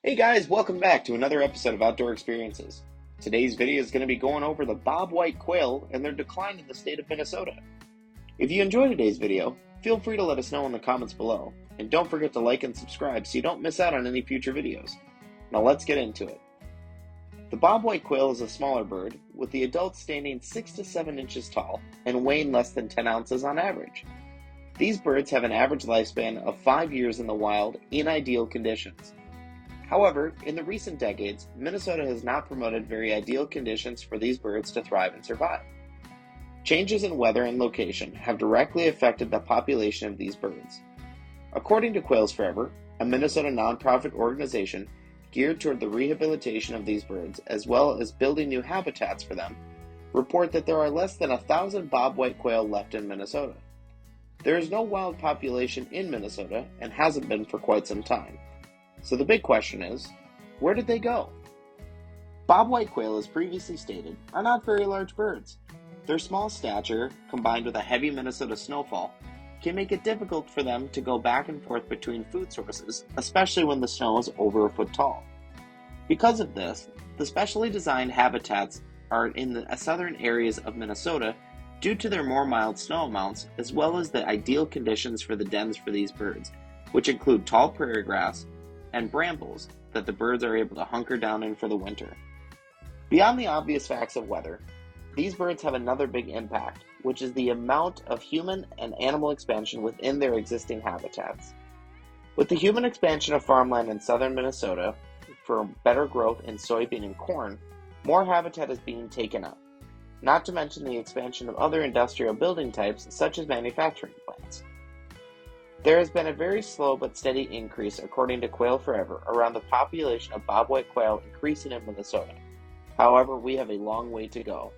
Hey guys, welcome back to another episode of Outdoor Experiences. Today's video is going to be going over the bobwhite quail and their decline in the state of Minnesota. If you enjoyed today's video, feel free to let us know in the comments below, and don't forget to like and subscribe so you don't miss out on any future videos. Now let's get into it. The bobwhite quail is a smaller bird, with the adults standing 6 to 7 inches tall and weighing less than 10 ounces on average. These birds have an average lifespan of 5 years in the wild in ideal conditions. However, in the recent decades, Minnesota has not promoted very ideal conditions for these birds to thrive and survive. Changes in weather and location have directly affected the population of these birds. According to Quails Forever, a Minnesota nonprofit organization geared toward the rehabilitation of these birds as well as building new habitats for them, report that there are less than 1,000 bobwhite quail left in Minnesota. There is no wild population in Minnesota and hasn't been for quite some time. So the big question is, where did they go? Bobwhite quail, as previously stated, are not very large birds. Their small stature, combined with a heavy Minnesota snowfall, can make it difficult for them to go back and forth between food sources, especially when the snow is over a foot tall. Because of this, the specially designed habitats are in the southern areas of Minnesota due to their more mild snow amounts, as well as the ideal conditions for the dens for these birds, which include tall prairie grass and brambles that the birds are able to hunker down in for the winter. Beyond the obvious facts of weather, these birds have another big impact, which is the amount of human and animal expansion within their existing habitats. With the human expansion of farmland in southern Minnesota for better growth in soybean and corn, more habitat is being taken up, not to mention the expansion of other industrial building types such as manufacturing plants. There has been a very slow but steady increase, according to Quail Forever, around the population of bobwhite quail increasing in Minnesota. However, we have a long way to go.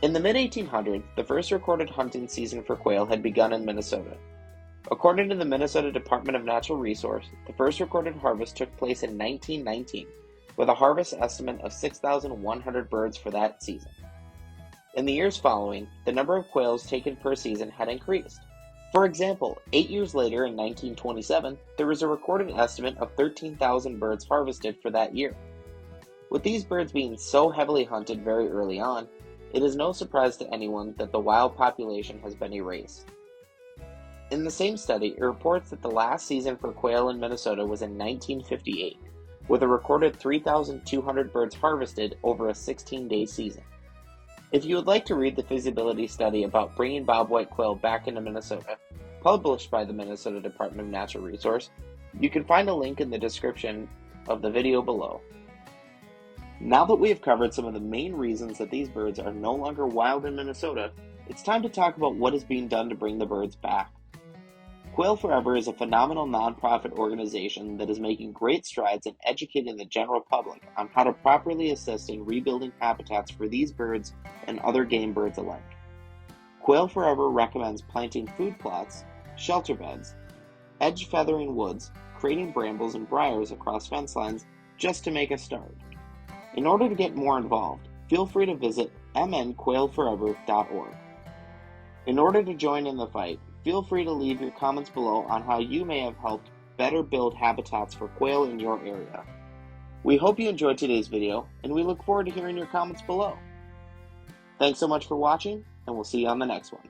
In the mid-1800s, the first recorded hunting season for quail had begun in Minnesota. According to the Minnesota Department of Natural Resources, the first recorded harvest took place in 1919, with a harvest estimate of 6,100 birds for that season. In the years following, the number of quails taken per season had increased. For example, 8 years later in 1927, there was a recorded estimate of 13,000 birds harvested for that year. With these birds being so heavily hunted very early on, it is no surprise to anyone that the wild population has been erased. In the same study, it reports that the last season for quail in Minnesota was in 1958, with a recorded 3,200 birds harvested over a 16-day season. If you would like to read the feasibility study about bringing bobwhite quail back into Minnesota, published by the Minnesota Department of Natural Resources, you can find a link in the description of the video below. Now that we have covered some of the main reasons that these birds are no longer wild in Minnesota, it's time to talk about what is being done to bring the birds back. Quail Forever is a phenomenal nonprofit organization that is making great strides in educating the general public on how to properly assist in rebuilding habitats for these birds and other game birds alike. Quail Forever recommends planting food plots, shelter beds, edge feathering woods, creating brambles and briars across fence lines just to make a start. In order to get more involved, feel free to visit mnquailforever.org. In order to join in the fight, feel free to leave your comments below on how you may have helped better build habitats for quail in your area. We hope you enjoyed today's video, and we look forward to hearing your comments below. Thanks so much for watching, and we'll see you on the next one.